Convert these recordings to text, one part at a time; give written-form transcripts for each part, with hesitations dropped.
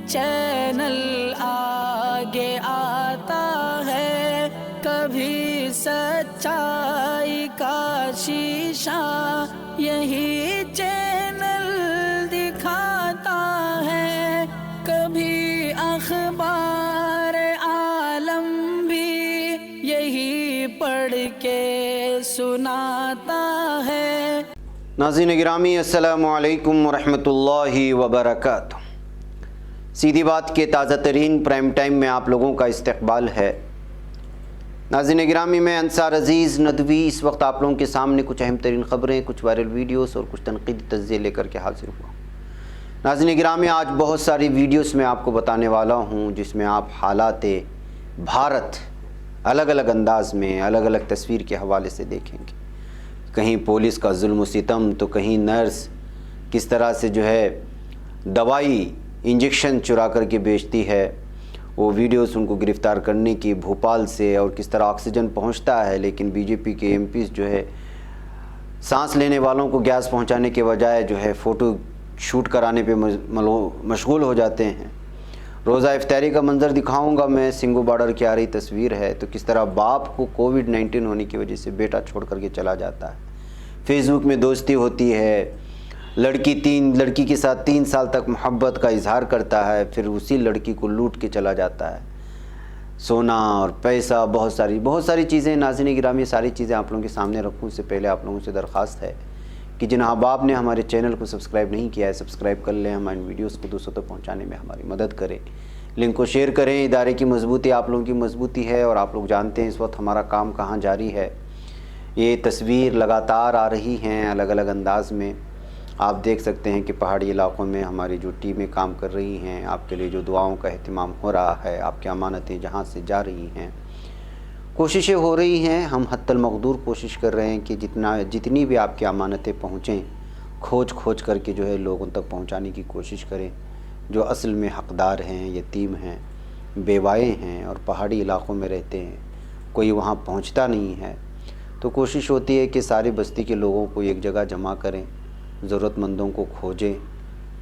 Channel आगे आता है, कभी सच्चाई का शीशा यही चैनल दिखाता है, कभी अखबार आलम भी यही पढ़ के सुनाता है। नाज़रीन गिरामी, अस्सलामु अलैकुम वरहमतुल्लाहि वबरकातुहू। सीधी बात के ताज़ा तरीन प्राइम टाइम में आप लोगों का इस्तकबाल है। नाज़रीन गिरामी, मैं अंसार अज़ीज़ नदवी इस वक्त आप लोगों के सामने कुछ अहम तरीन ख़बरें, कुछ वायरल वीडियोस और कुछ तनक़ीदी तज़्ज़िये लेकर के हाज़िर हुआ। नाज़रीन गिरामी, आज बहुत सारी वीडियोस में आपको बताने वाला हूँ जिसमें आप हालात भारत अलग अलग अंदाज़ में, अलग अलग तस्वीर के हवाले से देखेंगे। कहीं पुलिस का जुल्म सितम, तो कहीं नर्स किस तरह से जो है दवाई इंजेक्शन चुरा करके बेचती है, वो वीडियोस उनको गिरफ़्तार करने की भोपाल से, और किस तरह ऑक्सीजन पहुंचता है लेकिन बीजेपी के एमपीज़ जो है सांस लेने वालों को गैस पहुंचाने के बजाय जो है फ़ोटो शूट कराने पे मशगूल हो जाते हैं। रोज़ा इफ्तारी का मंज़र दिखाऊंगा मैं, सिंगू बॉर्डर की आ रही तस्वीर है, तो किस तरह बाप को कोविड-19 होने की वजह से बेटा छोड़ करके चला जाता है। फेसबुक में दोस्ती होती है, लड़की के साथ 3 साल तक मोहब्बत का इजहार करता है, फिर उसी लड़की को लूट के चला जाता है। सोना और पैसा, बहुत सारी चीज़ें। नाज़रीन गिरामी, सारी चीज़ें आप लोगों के सामने रखूँ उससे पहले आप लोगों से दरख्वास्त है कि जिन अहबाब ने हमारे चैनल को सब्सक्राइब नहीं किया है, सब्सक्राइब कर लें। हमारी वीडियोस को दूसरों तक पहुंचाने में हमारी मदद करें, लिंक को शेयर करें। इदारे की मजबूती आप लोगों की मजबूती है, और आप लोग जानते हैं इस वक्त हमारा काम कहाँ जारी है। ये तस्वीर लगातार आ रही हैं अलग अलग अंदाज़ में। आप देख सकते हैं कि पहाड़ी इलाक़ों में हमारी जो टीमें काम कर रही हैं, आपके लिए जो दुआओं का एहतिमाम हो रहा है, आपकी अमानतें जहाँ से जा रही हैं, कोशिशें हो रही हैं। हम हद्दल मक़दूर कोशिश कर रहे हैं कि जितनी भी आपकी अमानतें पहुँचें, खोज करके जो है लोगों तक पहुँचाने की कोशिश करें। जो असल में हक़दार हैं, यतीम हैं, बेवाएँ हैं और पहाड़ी इलाक़ों में रहते हैं, कोई वहाँ पहुँचता नहीं है, तो कोशिश होती है कि सारी बस्ती के लोगों को एक जगह जमा करें, ज़रूरतमंदों को खोजें,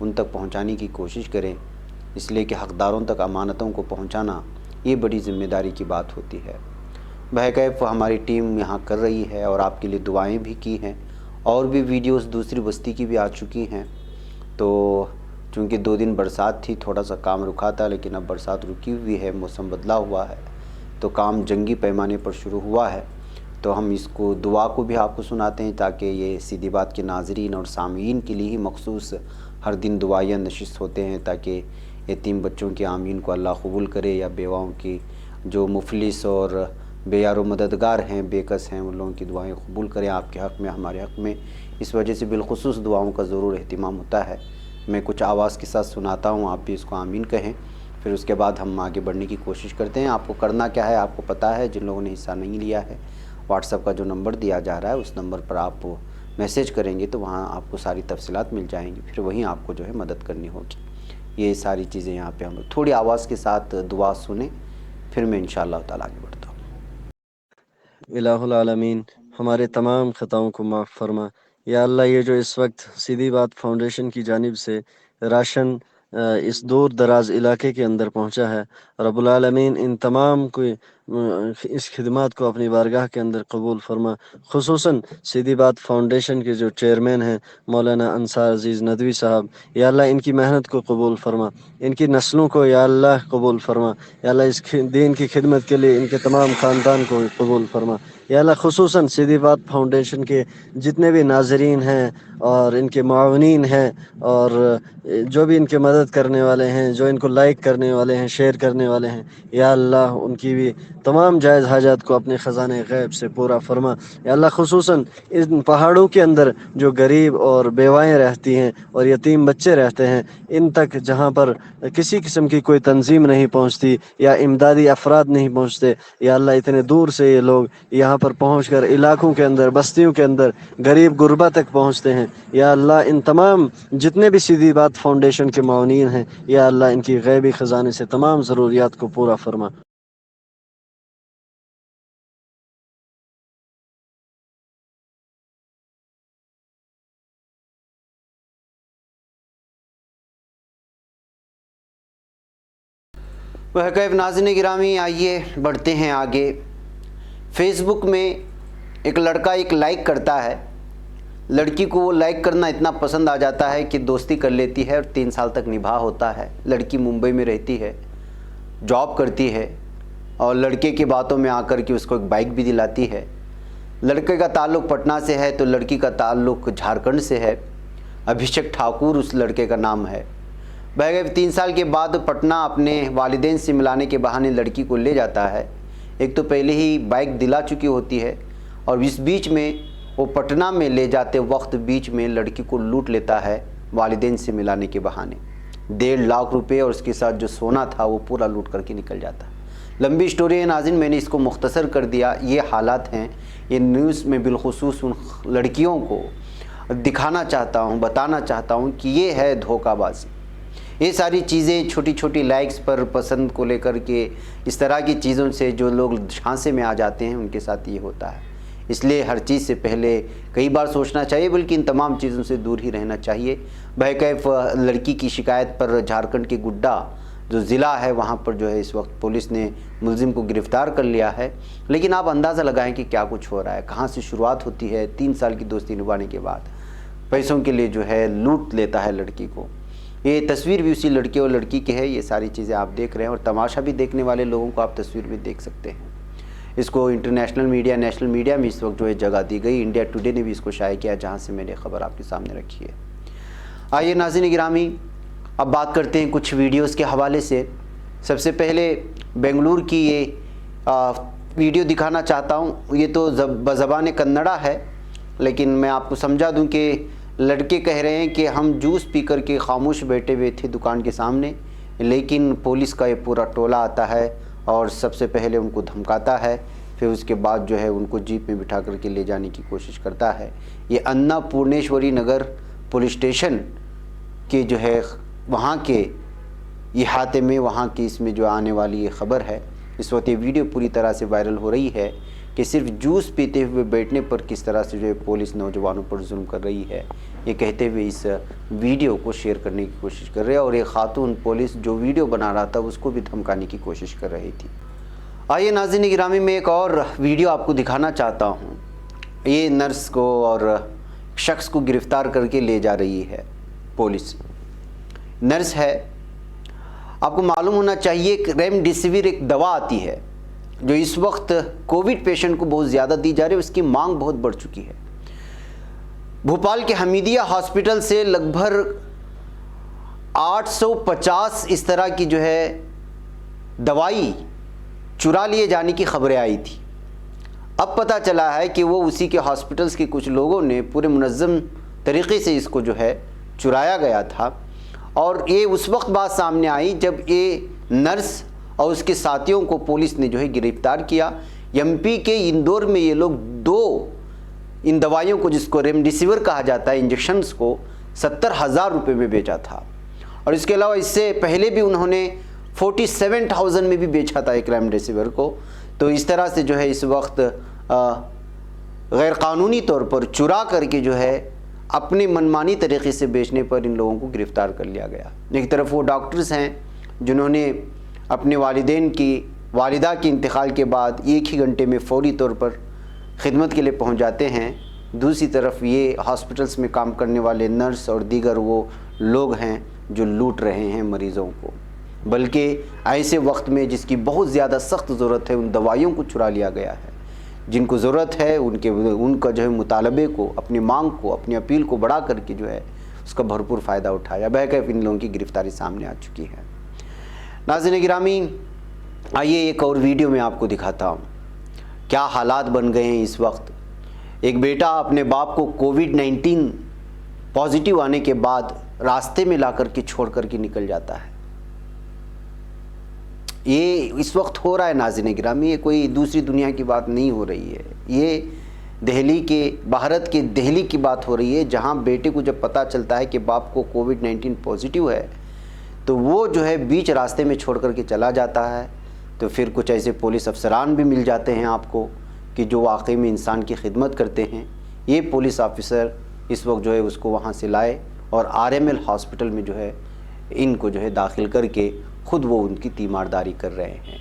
उन तक पहुँचाने की कोशिश करें। इसलिए कि हक़दारों तक अमानतों को पहुँचाना ये बड़ी ज़िम्मेदारी की बात होती है। बहरकैफ़ हमारी टीम यहाँ कर रही है, और आपके लिए दुआएं भी की हैं, और भी वीडियोस दूसरी बस्ती की भी आ चुकी हैं। तो चूँकि 2 दिन बरसात थी, थोड़ा सा काम रुका था, लेकिन अब बरसात रुकी हुई है, मौसम बदला हुआ है, तो काम जंगी पैमाने पर शुरू हुआ है। तो हम इसको दुआ को भी आपको सुनाते हैं, ताकि ये सीधी बात के नाज़रीन और सामीन के लिए ही मखसूस हर दिन दुआएँ नशिस्त होते हैं, ताकि यतीम बच्चों के आमीन को अल्लाह कबूल करे, या बेवाओं की जो मुफलिस और बेयारो मददगार हैं, बेकस हैं, उन लोगों की दुआएं कबूल करें आपके हक़ में, हमारे हक़ में। इस वजह से बिलख़ुसूस दुआओं का ज़रूर एहतिमाम होता है। मैं कुछ आवाज़ के साथ सुनाता हूँ, आप भी इसको आमीन कहें, फिर उसके बाद हम आगे बढ़ने की कोशिश करते हैं। आपको करना क्या है आपको पता है। जिन लोगों ने हिस्सा नहीं लिया है, व्हाट्सएप का जो नंबर दिया जा रहा है उस नंबर पर आप मैसेज करेंगे तो वहाँ आपको सारी तफसीलात मिल जाएंगी, फिर वहीं आपको जो है मदद करनी होगी। ये सारी चीज़ें यहाँ पे हम थोड़ी आवाज़ के साथ दुआ सुने, फिर मैं इंशाअल्लाह ताला आगे बढ़ता हूँ। इलाहुल आलमीन, हमारे तमाम ख़ताओं को माफ़ फरमा। या अल्लाह, ये जो इस वक्त सीधी बात फाउंडेशन की जानिब से राशन इस दूर दराज इलाके के अंदर पहुंचा है, रब्बुल आलमीन इन तमाम को इस खिदमत को अपनी बारगाह के अंदर कबूल फरमा। खुसूसन सीधी बात फाउंडेशन के जो चेयरमैन हैं मौलाना अंसार अज़ीज़ नदवी साहब, या अल्लाह इनकी मेहनत को कबूल फरमा, इनकी नस्लों को या अल्लाह कबूल फरमा। या अल्लाह इस दीन की खिदमत के लिए इनके तमाम ख़ानदान को कबूल फरमा। या अल्लाह खुसूसन सीधी बात फाउंडेशन के जितने भी नाज़रीन हैं और इनके मुआवनीन हैं, और जो भी इनके मदद करने वाले हैं, जो इनको लाइक करने वाले हैं, शेयर करने वाले हैं, या अल्लाह उनकी भी तमाम जायज़ हाजात को अपने ख़ज़ाने गैब से पूरा फरमा। या अल्लाह खुसूसन इन पहाड़ों के अंदर जो गरीब और बेवाएँ रहती हैं और यतीम बच्चे रहते हैं, इन तक जहाँ पर किसी किस्म की कोई तंजीम नहीं पहुँचती या इमदादी अफराद नहीं पहुँचते, या अल्लाह इतने दूर से ये लोग यहाँ पर पहुँचकर इलाकों के अंदर, बस्तियों के अंदर गरीब गुरबा तक पहुँचते हैं। या अल्लाह इन तमाम जितने भी सीधी बात फाउंडेशन के माउनीन हैं, या अल्लाह इनकी गैबी ख़जाने से तमाम ज़रूरियात को पूरा फरमा। वह कैफ नाज़रीन गिरामी, आइए बढ़ते हैं आगे। फेसबुक में एक लड़का एक लाइक करता है, लड़की को वो लाइक करना इतना पसंद आ जाता है कि दोस्ती कर लेती है और 3 साल तक निभाह होता है। लड़की मुंबई में रहती है, जॉब करती है और लड़के की बातों में आकर के उसको एक बाइक भी दिलाती है। लड़के का ताल्लुक़ पटना से है तो लड़की का ताल्लुक़ झारखंड से है। अभिषेक ठाकुर उस लड़के का नाम है। बहरहाल 3 साल के बाद पटना अपने वालिदैन से मिलाने के बहाने लड़की को ले जाता है। एक तो पहले ही बाइक दिला चुकी होती है और इस बीच में वो पटना में ले जाते वक्त बीच में लड़की को लूट लेता है वालिदैन से मिलाने के बहाने। 1.5 लाख रुपए और उसके साथ जो सोना था वो पूरा लूट करके निकल जाता है। लंबी स्टोरी है नाज़रीन, मैंने इसको मुख्तसर कर दिया। ये हालात हैं, ये न्यूज़ में बिलखुसूस उन लड़कियों को दिखाना चाहता हूँ, बताना चाहता हूँ कि ये है धोखाबाजी। ये सारी चीज़ें छोटी छोटी लाइक्स पर पसंद को लेकर के इस तरह की चीज़ों से जो लोग झांसे में आ जाते हैं उनके साथ ये होता है। इसलिए हर चीज़ से पहले कई बार सोचना चाहिए, बल्कि इन तमाम चीज़ों से दूर ही रहना चाहिए। बहकैफ लड़की की शिकायत पर झारखंड के गुड्डा जो ज़िला है वहाँ पर जो है इस वक्त पुलिस ने मुलजिम को गिरफ़्तार कर लिया है। लेकिन आप अंदाज़ा लगाएं कि क्या कुछ हो रहा है, कहाँ से शुरुआत होती है। 3 साल की दोस्ती निभाने के बाद पैसों के लिए जो है लूट लेता है लड़की को। ये तस्वीर भी उसी लड़के और लड़की की है। ये सारी चीज़ें आप देख रहे हैं और तमाशा भी देखने वाले लोगों को आप तस्वीर भी देख सकते हैं। इसको इंटरनेशनल मीडिया, नेशनल मीडिया में इस वक्त जो है जगह दी गई। इंडिया टुडे ने भी इसको शाया किया, जहाँ से मैंने खबर आपके सामने रखी है। आइए नाज़रीन गिरामी, अब बात करते हैं कुछ वीडियोस के हवाले से। सबसे पहले बेंगलुरु की ये वीडियो दिखाना चाहता हूँ। ये तो ज़बान कन्नड़ा है, लेकिन मैं आपको समझा दूँ कि लड़के कह रहे हैं कि हम जूस पी कर के खामोश बैठे हुए थे दुकान के सामने, लेकिन पुलिस का ये पूरा टोला आता है और सबसे पहले उनको धमकाता है, फिर उसके बाद जो है उनको जीप में बिठा करके ले जाने की कोशिश करता है। ये अन्नापूर्णेश्वरी नगर पुलिस स्टेशन के जो है वहाँ के इहाते में, वहाँ की इसमें जो आने वाली ये ख़बर है। इस वक्त ये वीडियो पूरी तरह से वायरल हो रही है कि सिर्फ जूस पीते हुए बैठने पर किस तरह से जो है पुलिस नौजवानों पर जुल्म कर रही है, ये कहते हुए इस वीडियो को शेयर करने की कोशिश कर रहे हैं। और एक खातून पुलिस जो वीडियो बना रहा था उसको भी धमकाने की कोशिश कर रही थी। आइए नाज़रीन गिरामी, में एक और वीडियो आपको दिखाना चाहता हूँ। ये नर्स को और शख्स को गिरफ़्तार करके ले जा रही है पुलिस। नर्स है, आपको मालूम होना चाहिए कि रेमडेसिविर एक दवा आती है जो इस वक्त कोविड पेशेंट को बहुत ज़्यादा दी जा रही है। उसकी मांग बहुत बढ़ चुकी है। भोपाल के हमीदिया हॉस्पिटल से लगभग 850 इस तरह की जो है दवाई चुरा लिए जाने की खबरें आई थी। अब पता चला है कि वो उसी के हॉस्पिटल्स के कुछ लोगों ने पूरे मुनज़्ज़म तरीक़े से इसको जो है चुराया गया था। और ये उस वक्त बात सामने आई जब ये नर्स और उसके साथियों को पुलिस ने जो है गिरफ्तार किया। एमपी के इंदौर में ये लोग 2 इन दवाइयों को, जिसको रेमडेसिविर कहा जाता है, इंजेक्शन्स को 70,000 रुपये में बेचा था। और इसके अलावा इससे पहले भी उन्होंने 47,000 में भी बेचा था एक रेमडेसिविर को। तो इस तरह से जो है इस वक्त गैर कानूनी तौर पर चुरा करके जो है अपने मनमानी तरीक़े से बेचने पर इन लोगों को गिरफ़्तार कर लिया गया। एक तरफ वो डॉक्टर्स हैं जिन्होंने अपने वालिदा के इंतकाल के बाद 1 ही घंटे में फौरी तौर पर खिदमत के लिए पहुंच जाते हैं। दूसरी तरफ ये हॉस्पिटल्स में काम करने वाले नर्स और दीगर वो लोग हैं जो लूट रहे हैं मरीज़ों को। बल्कि ऐसे वक्त में जिसकी बहुत ज़्यादा सख्त ज़रूरत है, उन दवाइयों को चुरा लिया गया है। जिनको ज़रूरत है उनका जो है मुतालबे को, अपनी मांग को, अपनी अपील को बढ़ा करके जो है उसका भरपूर फ़ायदा उठाया। बहरकैफ इन लोगों की गिरफ़्तारी सामने आ चुकी है। नाज़रीन गिरामी, आइए एक और वीडियो में आपको दिखाता हूँ क्या हालात बन गए हैं इस वक्त। एक बेटा अपने बाप को कोविड-19 पॉजिटिव आने के बाद रास्ते में ला करके छोड़ करके निकल जाता है। ये इस वक्त हो रहा है नाज़रीन गिरामी, ये कोई दूसरी दुनिया की बात नहीं हो रही है। ये दिल्ली के, भारत के दिल्ली की बात हो रही है, जहाँ बेटे को जब पता चलता है कि बाप को कोविड-19 पॉजिटिव है तो वो जो है बीच रास्ते में छोड़ करके चला जाता है। तो फिर कुछ ऐसे पुलिस अफसरान भी मिल जाते हैं आपको कि जो वाकई में इंसान की खिदमत करते हैं। ये पुलिस ऑफिसर इस वक्त जो है उसको वहाँ से लाए और RML हॉस्पिटल में जो है इनको जो है दाखिल करके खुद वो उनकी तीमारदारी कर रहे हैं।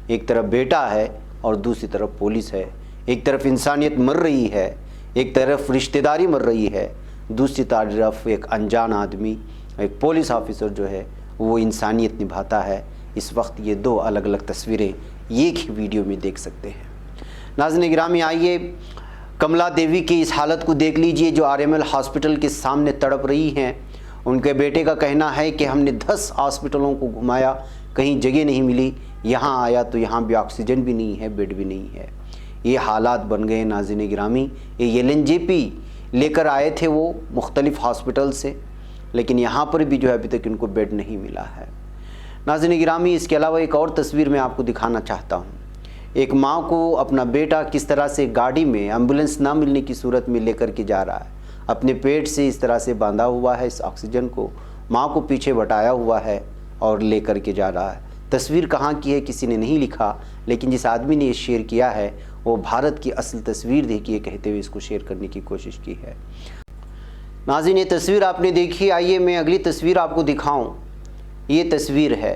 एक तरफ बेटा है और दूसरी तरफ पुलिस है। एक तरफ इंसानियत मर रही है, एक तरफ रिश्तेदारी मर रही है, दूसरी तरफ एक अनजान आदमी, एक पुलिस ऑफिसर जो है वो इंसानियत निभाता है। इस वक्त ये दो अलग अलग तस्वीरें एक ही वीडियो में देख सकते हैं। नाज़रीन गिरामी, आइए कमला देवी की इस हालत को देख लीजिए जो आरएमएल हॉस्पिटल के सामने तड़प रही हैं। उनके बेटे का कहना है कि हमने 10 हॉस्पिटलों को घुमाया, कहीं जगह नहीं मिली, यहाँ आया तो यहाँ भी ऑक्सीजन भी नहीं है, बेड भी नहीं है। ये हालात बन गए नाज़रीन गिरामी। ये LNJP लेकर आए थे वो मुख्तलिफ़ हॉस्पिटल से, लेकिन यहाँ पर भी जो है अभी तक इनको बेड नहीं मिला है। नाज़रीन गिरामी, इसके अलावा एक और तस्वीर मैं आपको दिखाना चाहता हूँ। एक माँ को अपना बेटा किस तरह से गाड़ी में एम्बुलेंस ना मिलने की सूरत में लेकर के जा रहा है, अपने पेट से इस तरह से बांधा हुआ है, इस ऑक्सीजन को माँ को पीछे बटाया हुआ है और लेकर के जा रहा है। तस्वीर कहाँ की है किसी ने नहीं लिखा, लेकिन जिस आदमी ने ये शेयर किया है वो भारत की असल तस्वीर देखिए कहते हुए इसको शेयर करने की कोशिश की है। नाज़रीन, ये तस्वीर आपने देखी। आइए मैं अगली तस्वीर आपको दिखाऊं। ये तस्वीर है,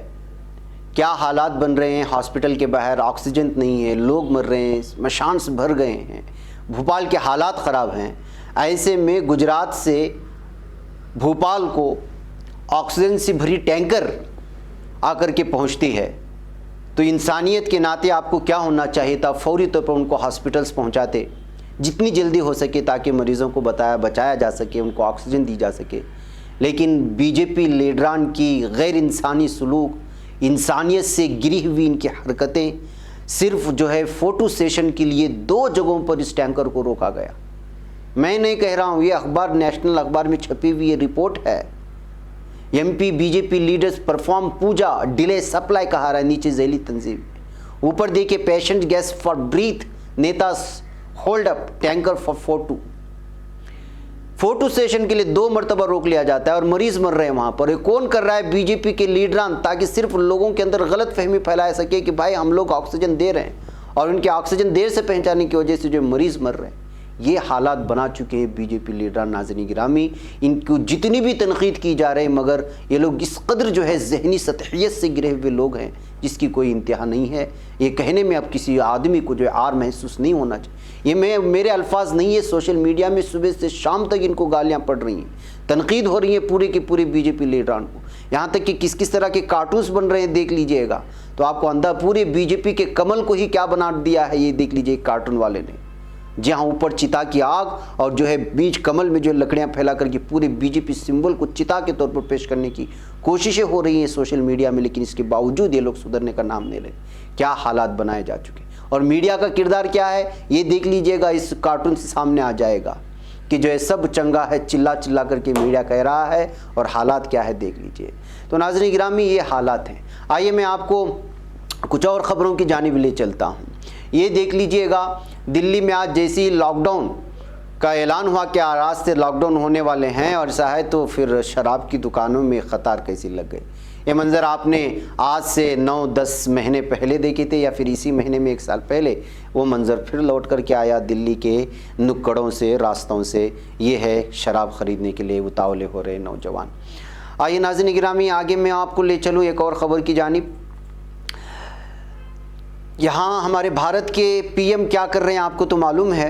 क्या हालात बन रहे हैं हॉस्पिटल के बाहर। ऑक्सीजन नहीं है, लोग मर रहे हैं, स्मशान से भर गए हैं, भोपाल के हालात ख़राब हैं। ऐसे में गुजरात से भोपाल को ऑक्सीजन से भरी टैंकर आकर के पहुंचती है, तो इंसानियत के नाते आपको क्या होना चाहिए था, फौरी तौर पर उनको हॉस्पिटल्स पहुंचाते जितनी जल्दी हो सके ताकि मरीज़ों को बचाया जा सके, उनको ऑक्सीजन दी जा सके। लेकिन बीजेपी लीडरान की गैर इंसानी सलूक, इंसानियत से गिरी हुई इनकी हरकतें, सिर्फ जो है फ़ोटो सेशन के लिए 2 जगहों पर इस टैंकर को रोका गया। मैं नहीं कह रहा हूँ, ये अखबार नेशनल अखबार में छपी हुई रिपोर्ट है। MP बीजेपी लीडर्स परफॉर्म पूजा डिले सप्लाई कहा रहा है नीचे झैली तंजीम। ऊपर देखिए पेशेंट गैस फॉर ब्रीथ, नेता hold up tanker for photo session के लिए 2 मरतबा रोक लिया जाता है और मरीज मर रहे हैं वहाँ पर। कौन कर रहा है? बीजेपी के लीडरान, ताकि सिर्फ लोगों के अंदर गलत फहमी फैला सके कि भाई हम लोग ऑक्सीजन दे रहे हैं और उनके ऑक्सीजन देर से पहुँचाने की वजह से जो मरीज़ मर रहे हैं। ये हालात बना चुके हैं बीजेपी लीडरान। नाज़रीन गिरामी, इनको जितनी भी तनकीद की जा रही है, मगर ये लोग इस कदर जो है जहनी सतहियत से गिरे हुए लोग हैं जिसकी कोई इंतहा नहीं है। ये कहने में अब किसी आदमी को जो है आर महसूस नहीं होना चाहिए। ये मेरे अल्फाज नहीं है, सोशल मीडिया में सुबह से शाम तक इनको गालियाँ पड़ रही हैं, तनकीद हो रही है पूरे के पूरे बीजेपी लीडरान को। यहाँ तक कि किस किस तरह के कार्टून्स बन रहे हैं देख लीजिएगा, तो आपको अंदर पूरे बीजेपी के कमल को ही क्या बना दिया है ये देख लीजिए कार्टून वाले ने। जहाँ ऊपर चिता की आग और जो है बीच कमल में जो लकड़ियाँ फैला करके पूरे बीजेपी सिंबल को चिता के तौर पर पेश करने की कोशिशें हो रही हैं सोशल मीडिया में, लेकिन इसके बावजूद ये लोग सुधरने का नाम नहीं ले। क्या हालात बनाए जा चुके हैं और मीडिया का किरदार क्या है ये देख लीजिएगा। इस कार्टून से सामने आ जाएगा कि जो है सब चंगा है, चिल्ला चिल्ला करके मीडिया कह रहा है और हालात क्या है देख लीजिए। तो नाज़रीन गिरामी, ये हालात हैं। आइए मैं आपको कुछ और ख़बरों की जानिब ले चलता हूँ। ये देख लीजिएगा, दिल्ली में आज जैसे ही लॉकडाउन का ऐलान हुआ कि आज से लॉकडाउन होने वाले हैं और ऐसा है तो फिर शराब की दुकानों में कतार कैसी लग गई। ये मंज़र आपने आज से 9-10 महीने पहले देखे थे या फिर इसी महीने में 1 साल पहले वो मंज़र फिर लौट कर के आया दिल्ली के नुक्कड़ों से, रास्तों से। ये है शराब ख़रीदने के लिए उतावले हो रहे नौजवान। आइए नाज़रीन गिरामी, आगे मैं आपको ले चलूँ एक और ख़बर की जानिब। यहाँ हमारे भारत के PM क्या कर रहे हैं आपको तो मालूम है।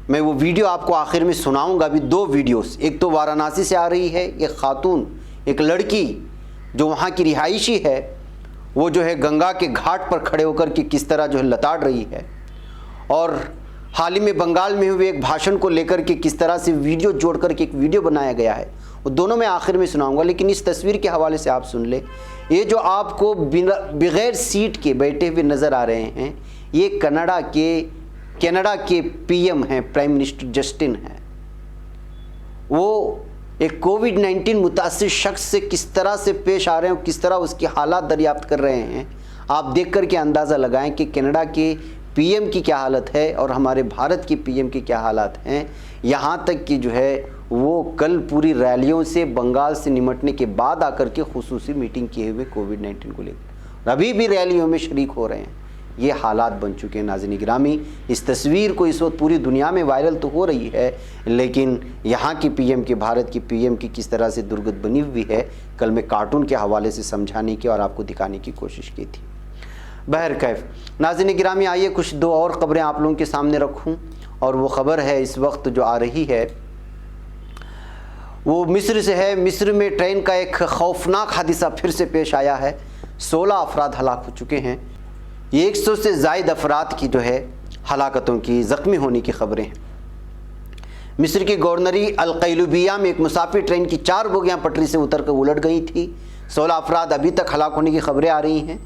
मैं वो वीडियो आपको आखिर में सुनाऊंगा। अभी 2 वीडियोस, एक तो वाराणसी से आ रही है, एक खातून, एक लड़की जो वहाँ की रिहायशी है, वो जो है गंगा के घाट पर खड़े होकर के किस तरह जो है लताड़ रही है, और हाल ही में बंगाल में हुए एक भाषण को लेकर के किस तरह से वीडियो जोड़ करके एक वीडियो बनाया गया है। वो दोनों मैं आखिर में सुनाऊंगा, लेकिन इस तस्वीर के हवाले से आप सुन ले। ये जो आपको बगैर सीट के बैठे हुए नज़र आ रहे हैं, ये कनाडा के PM हैं, प्राइम मिनिस्टर जस्टिन हैं। वो एक कोविड-19 मुतासिर शख्स से किस तरह से पेश आ रहे हैं, किस तरह उसकी हालात दरियाफ्त कर रहे हैं, आप देख कर के अंदाज़ा लगाएं कि कनाडा के PM की क्या हालत है और हमारे भारत की PM की क्या हालात हैं। यहाँ तक कि जो है वो कल पूरी रैलियों से बंगाल से निमटने के बाद आकर के खुसूसी मीटिंग किए हुए कोविड-19 को लेकर अभी भी रैलियों में शरीक हो रहे हैं। ये हालात बन चुके हैं। नाज़रीन गिरामी, इस तस्वीर को इस वक्त पूरी दुनिया में वायरल तो हो रही है, लेकिन यहाँ की पीएम की, भारत की पीएम की किस तरह से दुर्गत बनी हुई है, कल मैं कार्टून के हवाले से समझाने की और आपको दिखाने की कोशिश की थी। बहरकैफ नाज़रीन गिरामी, आइए कुछ दो और ख़बरें आप लोगों के सामने रखूँ, और वो ख़बर है इस वक्त जो आ रही है वो मिस्र से है। मिस्र में ट्रेन का एक खौफनाक हादसा फिर से पेश आया है। 16 अफराद हलाक हो चुके हैं। ये 100 से ज़ायद अफराद की जो है हलाकतों की, ज़ख्मी होने की ख़बरें हैं। मिस्र की गवर्नरी अल-क़ैलूबिया में एक मुसाफिर ट्रेन की 4 बोगियाँ पटरी से उतर कर उलट गई थी। 16 अफराद अभी तक हलाक होने की खबरें आ रही हैं।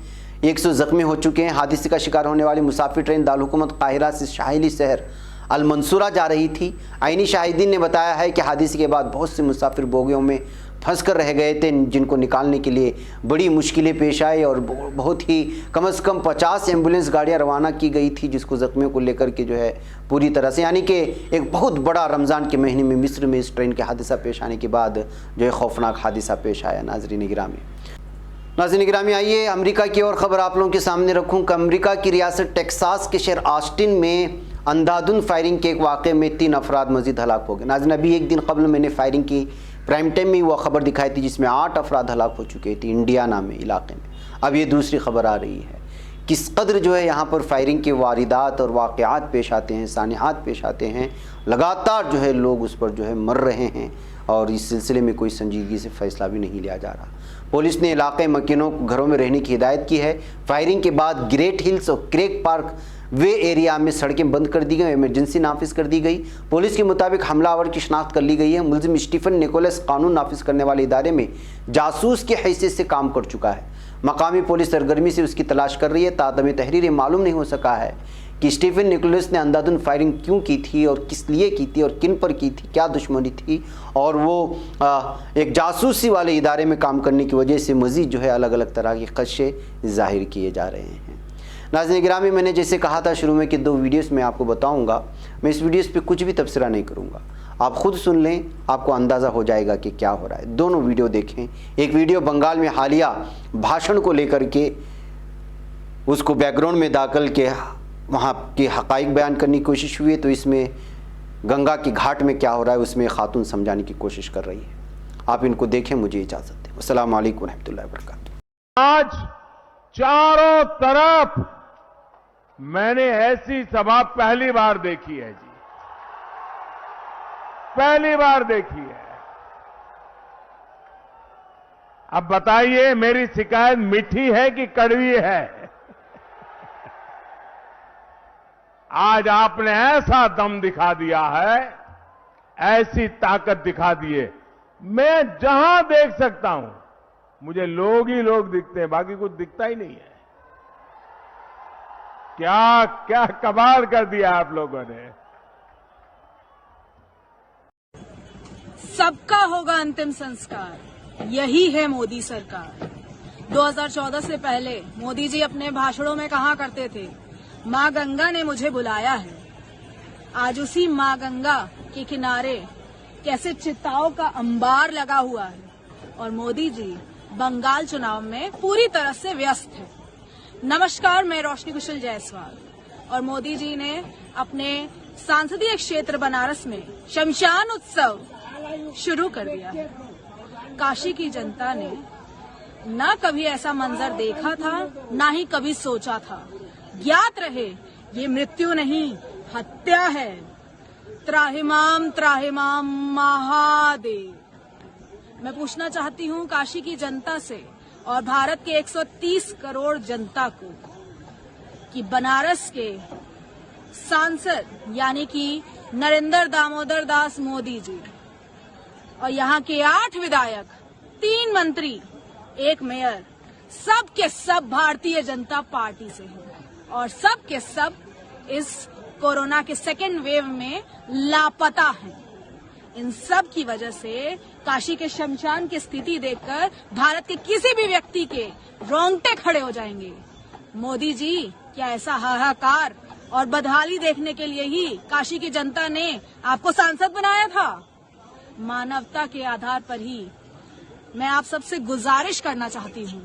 100 ज़ख्मी हो चुके हैं। हादसे का शिकार होने वाली मुसाफिर ट्रेन दारुल हुकूमत काहिरा से शाहिली शहर अल मंसूरा जा रही थी। आईनी शाहिदीन ने बताया है कि हादसे के बाद बहुत से मुसाफिर बोगियों में फंस कर रह गए थे, जिनको निकालने के लिए बड़ी मुश्किलें पेश आई और बहुत ही कम से कम 50 एम्बुलेंस गाड़ियां रवाना की गई थी, जिसको ज़ख्मियों को लेकर के जो है पूरी तरह से, यानी कि एक बहुत बड़ा रमज़ान के महीने में मिस्र में इस ट्रेन के हादसा पेश आने के बाद जो है खौफनाक हादसा पेश आया। नाज़रीन गिरामी, आइए अमेरिका की और ख़बर आप लोगों के सामने रखूँ कि अमेरिका की रियासत टेक्सास के शहर ऑस्टिन में अंधाधुंध फायरिंग के एक वाक़े में 3 अफराद मज़ीद हलाक हो गए। नाज़रीन, अभी एक दिन कबल मैंने फायरिंग की प्राइम टाइम में वो ख़बर दिखाई थी जिसमें 8 अफराद हलाक हो चुके थे इंडियाना में, इलाके में। अब ये दूसरी ख़बर आ रही है। किस कदर जो है यहाँ पर फायरिंग के वारिदात और वाक़यात पेश आते हैं, सानिहात पेश आते हैं, लगातार जो है लोग उस पर जो है मर रहे हैं, और इस सिलसिले में कोई संजीदगी से फ़ैसला भी नहीं लिया जा रहा। पुलिस ने इलाके मकीनों को घरों में रहने की हिदायत की है। फायरिंग के बाद ग्रेट हिल्स और क्रेक पार्क वे एरिया में सड़कें बंद कर दी गई, इमरजेंसी नाफिज कर दी गई। पुलिस के मुताबिक हमलावर की शनाख्त कर ली गई है। मुलजिम स्टीफन निकोलस कानून नाफिज करने वाले इदारे में जासूस की हैसियत से काम कर चुका है। मकामी पुलिस सरगर्मी से उसकी तलाश कर रही है। तादमे तहरीर मालूम नहीं हो सका है कि स्टीफन निकोलस ने अंधाधुंध फायरिंग क्यों की थी और किस लिए की थी और किन पर की थी, क्या दुश्मनी थी, और वो एक जासूसी वाले इदारे में काम करने की वजह से मज़ीद जो है अलग अलग तरह के खदशे ज़ाहिर किए जा रहे हैं। नाज़रीन गिरामी, मैंने जैसे कहा था शुरू में कि 2 वीडियोस में आपको बताऊंगा, मैं इस वीडियोस पे कुछ भी तबसरा नहीं करूंगा, आप खुद सुन लें, आपको अंदाज़ा हो जाएगा कि क्या हो रहा है। दोनों वीडियो देखें। एक वीडियो बंगाल में हालिया भाषण को लेकर के उसको बैकग्राउंड में दाखिल के वहाँ के हक़ाइक़ बयान करने की कोशिश हुई है, तो इसमें गंगा की घाट में क्या हो रहा है उसमें खातून समझाने की कोशिश कर रही है। आप इनको देखें, मुझे इजाज़त दें। अस्सलाम वालेकुम रहमतुल्लाहि व बरकातुहू। आज चारों तरफ मैंने ऐसी सभा पहली बार देखी है जी, पहली बार देखी है। अब बताइए मेरी शिकायत मीठी है कि कड़वी है? आज आपने ऐसा दम दिखा दिया है, ऐसी ताकत दिखा दी है। मैं जहां देख सकता हूं मुझे लोग ही लोग दिखते हैं, बाकी कुछ दिखता ही नहीं है। क्या क्या कमाल कर दिया आप लोगों ने। सबका होगा अंतिम संस्कार, यही है मोदी सरकार। 2014 से पहले मोदी जी अपने भाषणों में कहा करते थे, मां गंगा ने मुझे बुलाया है। आज उसी मां गंगा के किनारे कैसे चिताओं का अंबार लगा हुआ है, और मोदी जी बंगाल चुनाव में पूरी तरह से व्यस्त है। नमस्कार, मैं रोशनी कुशल जायसवाल, और मोदी जी ने अपने संसदीय क्षेत्र बनारस में शमशान उत्सव शुरू कर दिया है। काशी की जनता ने न कभी ऐसा मंजर देखा था, न ही कभी सोचा था। ज्ञात रहे, ये मृत्यु नहीं, हत्या है। त्राहिमाम त्राहिमाम महादेव। मैं पूछना चाहती हूँ काशी की जनता से और भारत के 130 करोड़ जनता को कि बनारस के सांसद यानी कि नरेंद्र दामोदर दास मोदी जी और यहाँ के 8 विधायक, 3 मंत्री, 1 मेयर, सब के सब भारतीय जनता पार्टी से हैं, और सब के सब इस कोरोना के सेकेंड वेव में लापता हैं। इन सब की वजह से काशी के शमशान की स्थिति देखकर भारत के किसी भी व्यक्ति के रोंगटे खड़े हो जाएंगे। मोदी जी, क्या ऐसा हाहाकार और बदहाली देखने के लिए ही काशी की जनता ने आपको सांसद बनाया था? मानवता के आधार पर ही मैं आप सबसे गुजारिश करना चाहती हूँ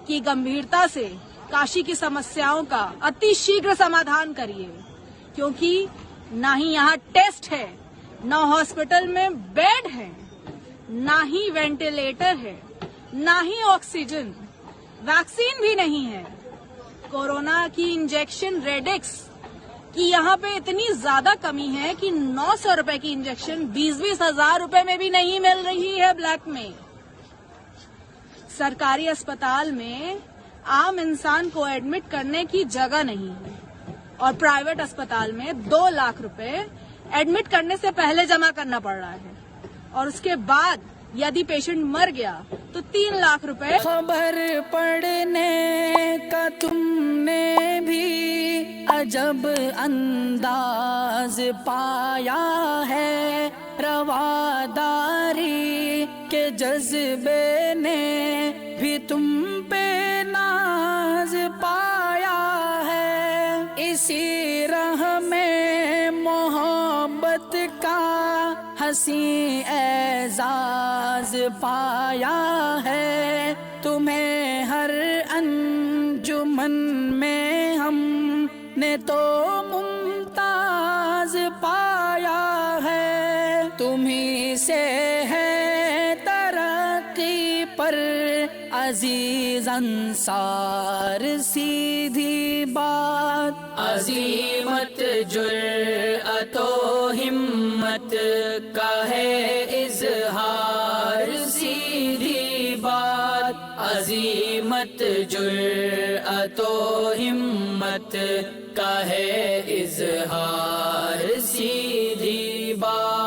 कि गंभीरता से काशी की समस्याओं का अति शीघ्र समाधान करिए, क्योंकि ना ही यहाँ टेस्ट है, ना हॉस्पिटल में बेड है, ना ही वेंटिलेटर है, ना ही ऑक्सीजन, वैक्सीन भी नहीं है। कोरोना की इंजेक्शन रेडिक्स की यहाँ पे इतनी ज्यादा कमी है कि 900 रुपए की इंजेक्शन 20-20 हजार रुपए में भी नहीं मिल रही है ब्लैक में। सरकारी अस्पताल में आम इंसान को एडमिट करने की जगह नहीं है और प्राइवेट अस्पताल में 2 लाख रुपए एडमिट करने से पहले जमा करना पड़ रहा है और उसके बाद यदि पेशेंट मर गया तो 3 लाख रुपए। खबर पढ़ने का तुमने भी अजब अंदाज पाया है, रवादारी के जज्बे ने भी तुम पे नाज पाया है। इसी राह में मोहब्बत का हंसी एजाज पाया है, तुम्हें हर अंजुमन में हमने तो मुमताज पाया है। तुम्ही से है तरक्की पर अजीज अंसार, सीधी बात अजीमत जुर्अतो हिम्मत का है इजहार, सीधी बात अजीमत जुर्अतो हिम्मत का है इजहार, सीधी बात।